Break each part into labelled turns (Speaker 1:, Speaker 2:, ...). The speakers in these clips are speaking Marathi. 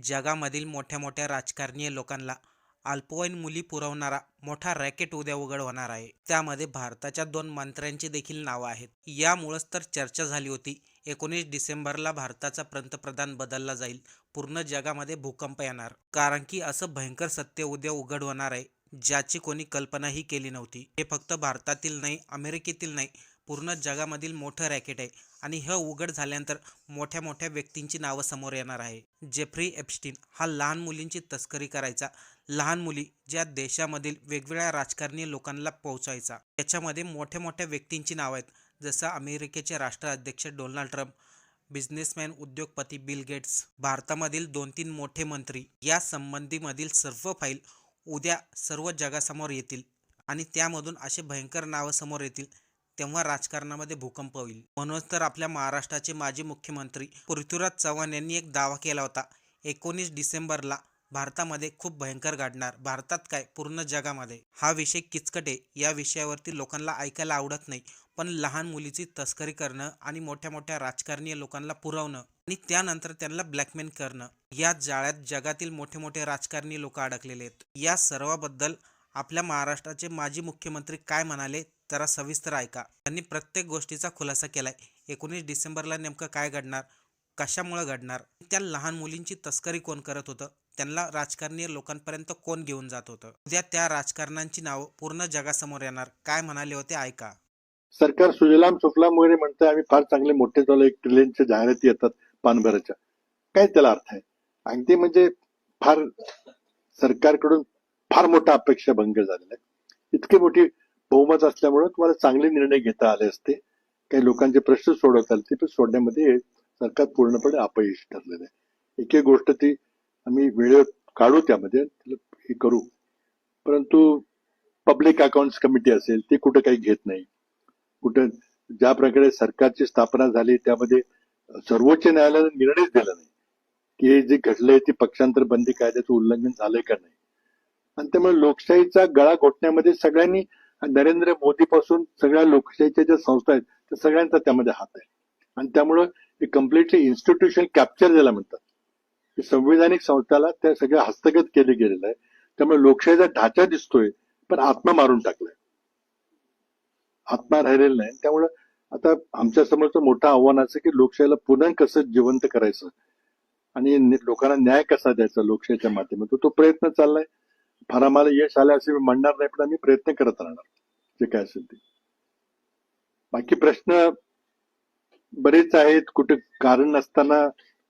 Speaker 1: जगामधील मोठ्या मोठ्या राजकारणी लोकांना अल्पवयीन मुली पुरवणारा मोठा रॅकेट उद्या उघड होणार आहे. त्यामध्ये भारताच्या 2 मंत्र्यांची देखील नावं आहेत. यामुळेच तर चर्चा झाली होती 19 डिसेंबरला भारताचा पंतप्रधान बदलला जाईल, पूर्ण जगामध्ये भूकंप येणार. कारण की असं भयंकर सत्य उद्या उघड होणार आहे ज्याची कोणी कल्पनाही केली नव्हती. हे फक्त भारतातील नाही, अमेरिकेतील नाही, पूर्ण जगामधील मोठं रॅकेट आहे. आणि हे उघड झाल्यानंतर मोठ्या मोठ्या व्यक्तींची नावं समोर येणार आहे. जेफ्री एप्स्टीन हा लहान मुलींची तस्करी करायचा. लहान मुली ज्या देशामधील वेगवेगळ्या राजकारणी लोकांना पोहोचायचा. त्याच्यामध्ये मोठ्या मोठ्या व्यक्तींची नावं आहेत, जसं अमेरिकेचे राष्ट्राध्यक्ष डोनाल्ड ट्रम्प, बिझनेसमॅन उद्योगपती बिल गेट्स, भारतामधील 2-3 मोठे मंत्री. या संबंधीमधील सर्व फाईल उद्या सर्व जगासमोर येतील आणि त्यामधून असे भयंकर नावं समोर येतील तेव्हा राजकारणामध्ये भूकंप होईल. म्हणूनच तर आपल्या महाराष्ट्राचे माजी मुख्यमंत्री पृथ्वीराज चव्हाण यांनी एक दावा केला होता, 19 डिसेंबरला भारतामध्ये खूप भयंकर घडणार. भारतात काय, पूर्ण जगामध्ये. हा विषय किचकट आहे, या विषयावरती लोकांना ऐकायला आवडत नाही. पण लहान मुलीची तस्करी करणं आणि मोठ्या मोठ्या राजकारणी लोकांना पुरवणं आणि त्यानंतर त्यांना ब्लॅकमेल करणं, या जाळ्यात जगातील मोठे मोठे राजकारणी लोक अडकलेले आहेत. या सर्वाबद्दल आपल्या महाराष्ट्राचे माजी मुख्यमंत्री काय म्हणाले जरा सविस्तर ऐका. त्यांनी प्रत्येक गोष्टीचा खुलासा केलाय. 19 डिसेंबरला नेमकं काय घडणार, कशामुळे घडणार, त्या लहान मुलींची तस्करी कोण करत होतं, त्यांना राजकारणी लोकांपर्यंत कोण घेऊन जात होतं. उद्या त्या राजकारण्यांची नावं पूर्ण जगासमोर येणार. काय म्हणाले होते ऐका.
Speaker 2: सरकार सुजलाम सुफलाम वगैरे म्हणतं, आम्ही फार चांगले मोठे झालो, 1 ट्रिलियनच्या जाहिराती येतात पानभराच्या. काय त्याला अर्थ आहे? आणि ते म्हणजे फार सरकारकडून फार मोठा अपेक्षा भंग झालेला आहे. इतकी मोठी बहुमत असल्यामुळे तुम्हाला चांगले निर्णय घेता आले असते, काही लोकांचे प्रश्न सोडवता आले, ते पण सोडण्यामध्ये सरकार पूर्णपणे अपयशी ठरलेलं आहे. एक एक गोष्ट ती आम्ही वेळेवर काढू, त्यामध्ये हे करू, परंतु पब्लिक अकाउंट्स कमिटी असेल ती कुठं काही घेत नाही. कुठं ज्या प्रकारे सरकारची स्थापना झाली त्यामध्ये सर्वोच्च न्यायालयाने निर्णयच दिला नाही की हे जे घडलंय ते पक्षांतर बंदी कायद्याचं उल्लंघन झालंय का नाही. आणि त्यामुळे लोकशाहीचा गळा घोटण्यामध्ये सगळ्यांनी, नरेंद्र मोदी पासून सगळ्या लोकशाहीच्या ज्या संस्था आहेत त्या सगळ्यांचा त्यामध्ये हात आहे. आणि त्यामुळं हे कम्प्लिटली इन्स्टिट्यूशन कॅप्चर ज्याला म्हणतात, संविधानिक संस्थाला त्या सगळ्या हस्तगत केले गेलेलं आहे. त्यामुळे लोकशाहीचा ढाचा दिसतोय पण आत्मा मारून टाकलाय, आत्मा राहिलेला नाही. त्यामुळं आता आमच्या समोरचं मोठं आव्हान असं की लोकशाहीला पुन्हा कसं जिवंत करायचं आणि लोकांना न्याय कसा द्यायचा लोकशाहीच्या माध्यमातून, तो प्रयत्न चाललाय. फार आम्हाला यश आलं असे मी म्हणणार नाही, पण आम्ही प्रयत्न करत राहणार जे काय असेल ते. बाकी प्रश्न बरेच आहेत. कुठे कारण नसताना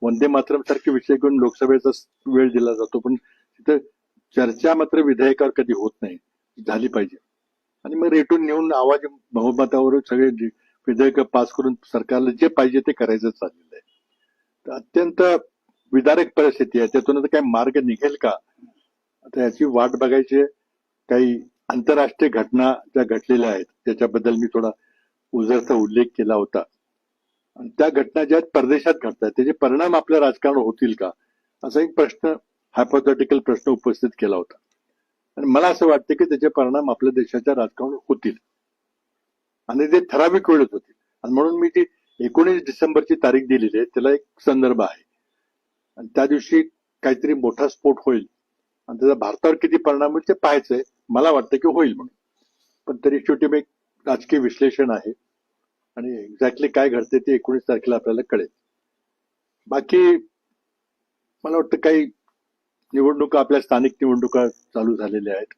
Speaker 2: वंदे मातरम सारखे विषय घेऊन लोकसभेचा वेळ दिला जातो, पण तिथं चर्चा मात्र विधेयकावर कधी होत नाही, झाली पाहिजे. आणि मग रेटून नेऊन आवाज बहुमतावर सगळे विधेयक पास करून सरकारला जे पाहिजे ते करायचं चाललेलं आहे. तर अत्यंत विदारक परिस्थिती आहे. त्यातून आता काही मार्ग निघेल का, आता याची वाट बघायची. काही आंतरराष्ट्रीय घटना ज्या घडलेल्या आहेत त्याच्याबद्दल मी थोडा उजळता उल्लेख केला होता. आणि त्या घटना ज्या परदेशात घडतात त्याचे परिणाम आपल्या राजकारणावर होतील का, असा एक प्रश्न, हायपोथेटिकल प्रश्न उपस्थित केला होता. आणि मला असं वाटतं की त्याचे परिणाम आपल्या देशाच्या राजकारणावर होतील आणि ते ठराविक वेळेत होतील. आणि म्हणून मी ती 19 डिसेंबरची तारीख दिलेली आहे, त्याला एक संदर्भ आहे. आणि त्या दिवशी काहीतरी मोठा स्फोट होईल आणि त्याचा भारतावर किती परिणाम होईल ते पाहायचंय. मला वाटतं की होईल म्हणून, पण तरी शेवटी एक राजकीय विश्लेषण आहे आणि एक्झॅक्टली काय घडते ते 19 तारखेला आपल्याला कळेल. बाकी मला वाटतं काही निवडणुका, आपल्या स्थानिक निवडणुका चालू झालेल्या आहेत.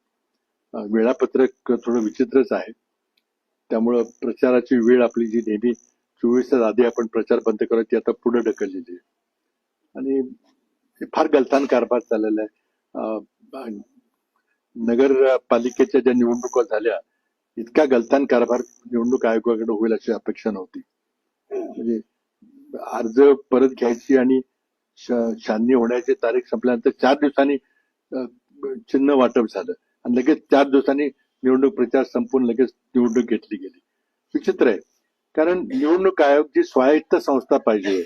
Speaker 2: वेळापत्रक थोडं विचित्रच आहे, त्यामुळं प्रचाराची वेळ आपली जी नेहमी 24 तास आधी आपण प्रचार बंद करत ती आता पुढे ढकललेली आहे. आणि फार गलथान कारभार चाललेला आहे. नगरपालिकेच्या ज्या निवडणुका झाल्या, इतका गलथान कारभार निवडणूक आयोगाकडे होईल अशी अपेक्षा नव्हती. म्हणजे अर्ज परत घ्यायची आणि छाननी होण्याची तारीख संपल्यानंतर 4 दिवसांनी चिन्ह वाटप झालं आणि लगेच 4 दिवसांनी निवडणूक प्रचार संपून लगेच निवडणूक घेतली गेली. विचित्र आहे, कारण निवडणूक आयोग जी स्वायत्त संस्था पाहिजे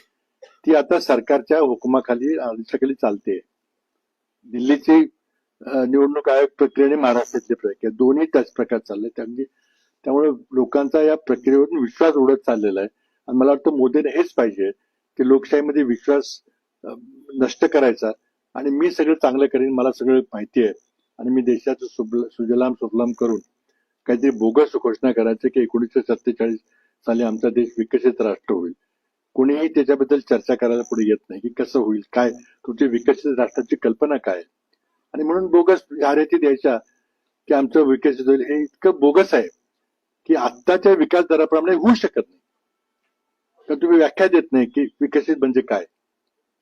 Speaker 2: ती आता सरकारच्या हुकुमाखाली, आदेशाखाली चालते. दिल्लीची निवडणूक आयोग प्रक्रिया आणि महाराष्ट्रातली प्रक्रिया दोन्ही त्याच प्रकार चालले. त्यामुळे लोकांचा या प्रक्रियेवरून विश्वास उडत चाललेला आहे. आणि मला वाटतं मोदीने हेच पाहिजे की लोकशाहीमध्ये विश्वास नष्ट करायचा आणि मी सगळं चांगलं करेन, मला सगळं माहिती आहे आणि मी देशाचं सुजलाम सुफलाम करून काहीतरी बोगस घोषणा करायचं की 1947 साली आमचा देश विकसित राष्ट्र होईल. कोणीही त्याच्याबद्दल चर्चा करायला पुढे येत नाही की कसं होईल, काय तुमची विकसित राष्ट्राची कल्पना काय. आणि म्हणून बोगस जाहिराती द्यायच्या की आमचं विकसित होईल, हे इतकं बोगस आहे की आत्ताच्या विकास दराप्रमाणे होऊ शकत नाही. तर तुम्ही व्याख्या देत नाही की विकसित म्हणजे काय,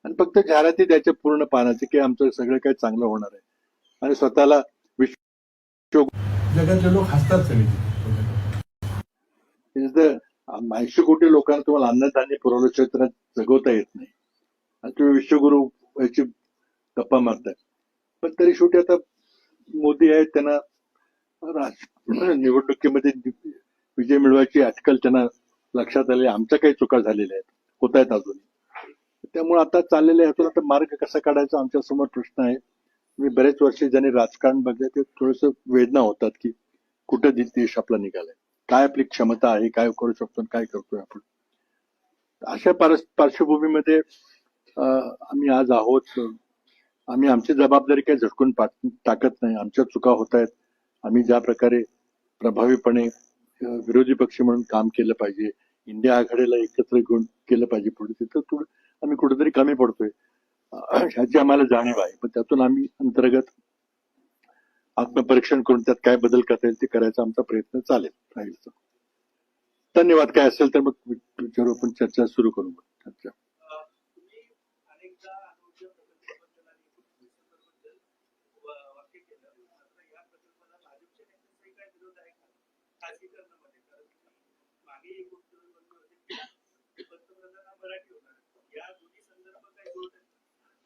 Speaker 2: आणि फक्त जाहिराती द्यायच्या पूर्ण पानाचे की आमचं सगळं काही चांगलं होणार आहे आणि स्वतःला
Speaker 3: जगातले लोक हसतात सगळे.
Speaker 2: 80 कोटी लोकांना तुम्हाला अन्नधान्य पुरवल्याशिवाय त्यांना जगवता येत नाही आणि तुम्ही विश्वगुरु याची गप्पा मारताय. पण तरी शेवटी आता मोदी आहेत, त्यांना निवडणुकीमध्ये विजय मिळवायची अटकल त्यांना लक्षात आली. आमच्या काही चुका झालेल्या आहेत, होत आहेत अजून. त्यामुळे आता चाललेल्या ह्यातून आता मार्ग कसा काढायचा आमच्या समोर प्रश्न आहे. मी बरेच वर्ष ज्यांनी राजकारण बघले ते थोडस वेदना होतात की कुठं देश आपला निघालाय, काय आपली क्षमता आहे, काय करू शकतो, काय करतोय आपण. अशा पार्श्वभूमीमध्ये आम्ही आज आहोत. आम्ही आमची जबाबदारी काही झटकून टाकत नाही. आमच्या चुका होत आहेत. आम्ही ज्या प्रकारे प्रभावीपणे विरोधी पक्ष म्हणून काम केलं पाहिजे, इंडिया आघाडीला एकत्र घेऊन केलं पाहिजे पुढे, तिथं आम्ही कुठेतरी कमी पडतोय ह्याची आम्हाला जाणीव आहे. पण त्यातून आम्ही अंतर्गत आत्मपरीक्षण करून त्यात काय बदल करता येईल ते करायचा आमचा प्रयत्न राहील. धन्यवाद. काय असेल तर मग त्याच्यावर आपण चर्चा सुरू करू. चर्चा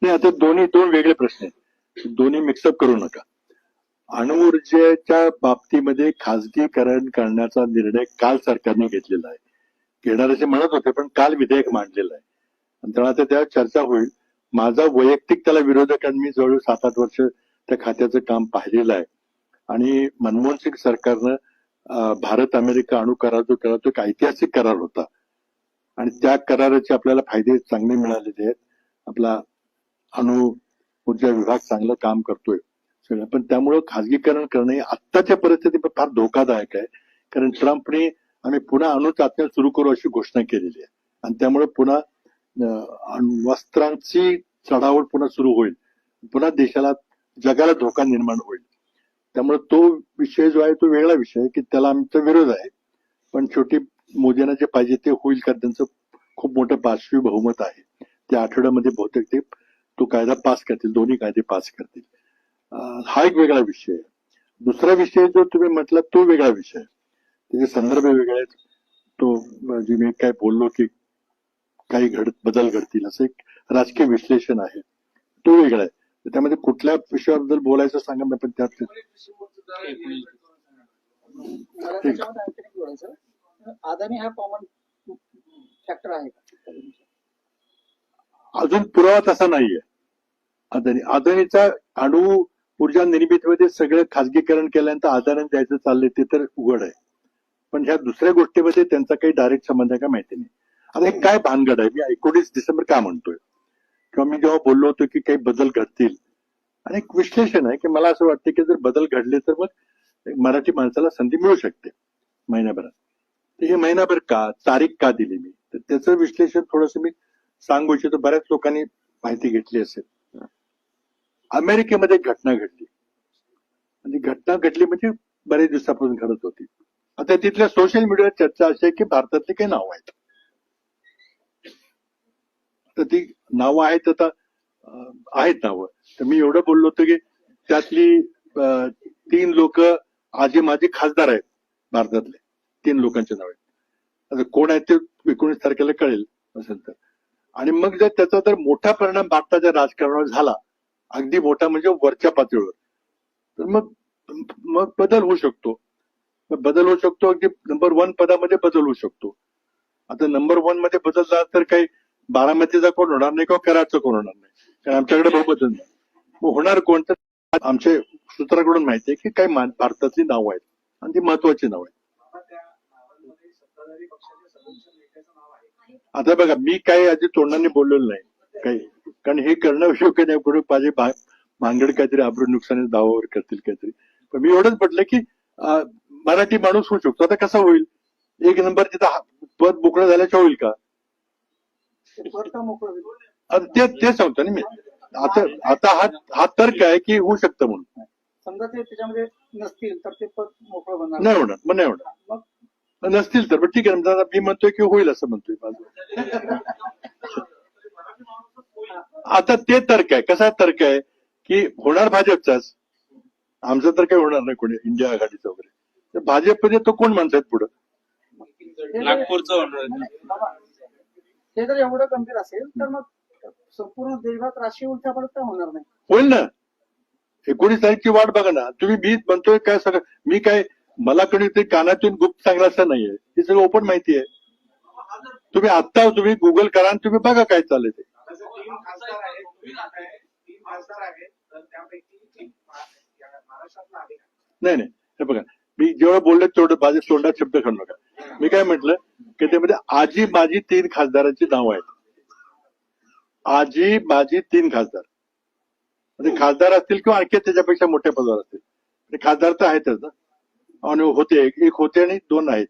Speaker 2: नाही, आता दोन वेगळे प्रश्न आहेत. दोन्ही मिक्सअप करू नका. अणुऊर्जेच्या बाबतीमध्ये खासगीकरण करण्याचा निर्णय काल सरकारने घेतलेला आहे. घेणार असे म्हणत होते, पण काल विधेयक मांडलेलं आहे आणि त्यामुळे आता त्यावर चर्चा होईल. माझा वैयक्तिक त्याला विरोधक, कारण मी जवळ 7-8 वर्ष त्या खात्याचं काम पाहिलेलं आहे आणि मनमोहन सिंग सरकारनं भारत अमेरिका अणु करार जो केला तो एक ऐतिहासिक करार होता आणि त्या कराराचे आपल्याला फायदे चांगले मिळालेले आहेत. आपला अणु ऊर्जा विभाग चांगलं काम करतोय सगळं, पण त्यामुळं खासगीकरण करणे आत्ताच्या परिस्थितीत फार धोकादायक आहे. कारण ट्रम्पने आम्ही पुन्हा अणु चाचण्या सुरू करू अशी घोषणा केलेली आहे आणि त्यामुळे पुन्हा वस्त्रांची चढावळ पुन्हा सुरू होईल, पुन्हा देशाला जगाला धोका निर्माण होईल. त्यामुळे तो विषय जो आहे तो वेगळा विषय आहे की त्याला आमचा विरोध आहे. पण शेवटी मोदींना जे पाहिजे ते होईल, कारण त्यांचं खूप मोठं पाचवी बहुमत आहे. त्या आठवड्यामध्ये बहुतेक ते तो कायदा पास करतील, दोन्ही कायदे पास करतील. हा एक वेगळा विषय आहे. दुसरा विषय जो तुम्ही म्हटला तो वेगळा विषय आहे, त्याचे संदर्भ वेगळे आहेत. तो जे मी काय बोललो की काही बदल घडतील असं एक राजकीय विश्लेषण आहे, तो वेगळा आहे. त्यामध्ये कुठल्या विषयाबद्दल बोलायचं सांगा मी, पण त्यात
Speaker 4: अदानी हा कॉमन फॅक्टर आहे का?
Speaker 2: अजून पुरावा तसा नाहीये. अदानीचा अणु ऊर्जा निर्मितीमध्ये सगळं खासगीकरण केल्यानंतर अदानी द्यायचं चाललंय ते तर उघड आहे. पण ह्या दुसऱ्या गोष्टीमध्ये त्यांचा काही डायरेक्ट संबंध आहे का माहिती नाही. आता हे काय भानगड आहे, मी 19 डिसेंबर का म्हणतोय, किंवा मी जेव्हा बोललो होतो की काही बदल घडतील, आणि एक विश्लेषण आहे की मला असं वाटतं की जर बदल घडले तर मग मराठी माणसाला संधी मिळू शकते महिन्याभरात. तर हे महिनाभर का, तारीख का दिली मी, तर त्याचं विश्लेषण थोडंसं मी सांगू इच्छितो. बऱ्याच लोकांनी माहिती घेतली असेल. अमेरिकेमध्ये घटना घडली आणि घटना घडली म्हणजे बरेच दिवसापासून घडत होती. आता तिथल्या सोशल मीडियावर चर्चा अशी आहे की भारतातली काही नावं आहेत, तर ती नावं आहेत. आता आहेत नावं, तर मी एवढं बोललो होतो की त्यातली 3 लोक आजी माझे खासदार आहेत भारतातले. 3 लोकांचे नाव आहेत. आता कोण आहेत ते 19 तारखेला कळेल असेल तर. आणि मग जर त्याचा तर मोठा परिणाम भारताच्या राजकारणावर झाला, अगदी मोठा म्हणजे वरच्या पातळीवर, तर मग बदल होऊ शकतो. बदल होऊ शकतो, अगदी नंबर 1 पदामध्ये बदल होऊ शकतो. आता नंबर 1 मध्ये बदल झाला तर काही बारामतीचा कोण होणार नाही किंवा कराडचा कोण होणार नाही, कारण आमच्याकडे बहुमत नाही. मग होणार कोण, तर आमच्या सूत्राकडून माहिती आहे की काही भारतातली नावं आहेत आणि ती महत्वाची नावं आहेत. आता बघा, मी काही आधी तोंडाने बोललेलं नाही काही, कारण हे करणं योग्य नाही. पुढे माझे भांगड काहीतरी आबरू नुकसानी दावावर करतील काहीतरी. पण मी एवढंच म्हटलं की मराठी माणूस होऊ शकतो. आता कसा होईल? एक नंबर तिथं पद मोकळं झाल्याच्या होईल का?
Speaker 4: ते पद का मोकळं होईल?
Speaker 2: आता ते सांगतो ना मी. आता हा तर्क आहे की होऊ शकतं म्हणून.
Speaker 4: समजा ते त्याच्यामध्ये नसतील तर ते पद मोकळं होणार
Speaker 2: नाही होणार, मग नाही होणार.
Speaker 4: मग
Speaker 2: नसतील तर ठीक आहे. मी म्हणतोय की होईल असं म्हणतोय माझं. आता ते तर्क आहे. कसा तर्क आहे की होणार भाजपचाच. आमचं तर काही होणार नाही कोणी इंडिया आघाडीचं वगैरे. तर भाजपमध्ये तो कोण माणसं आहेत पुढं?
Speaker 3: नागपूरचं होणार.
Speaker 4: बाबा, हे जर एवढं गंभीर असेल तर मग संपूर्ण देशभरात राष्ट्रीय उलथापालथ का होणार नाही?
Speaker 2: होईल ना. 19 तारीखची वाट बघा ना. तुम्ही मी म्हणतोय काय सगळं मी काय मला कोणी ते कानातून गुप्त सांगलं असं नाहीये. हे सगळं ओपन माहिती आहे. तुम्ही गुगल करा आणि तुम्ही बघा काय चाललंय ते.
Speaker 3: तीन खासदार आहेत तर त्यापैकी महाराष्ट्रातला आहे.
Speaker 2: नाही हे बघा, मी जेवढं बोलले तेवढं माझ्या तोंडात शब्द काढू नका. मी काय म्हटलं की त्यामध्ये आजी माझी 3 खासदारांची नावं आहेत. आजी माझी 3 खासदार म्हणजे खासदार असतील किंवा आणखी त्याच्यापेक्षा मोठ्या पदावर असतील. ते खासदार तर आहेतच ना. आणि होते एक होते आणि 2 आहेत.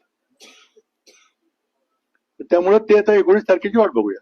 Speaker 2: त्यामुळे ते आता 19 तारखेची वाट बघूया.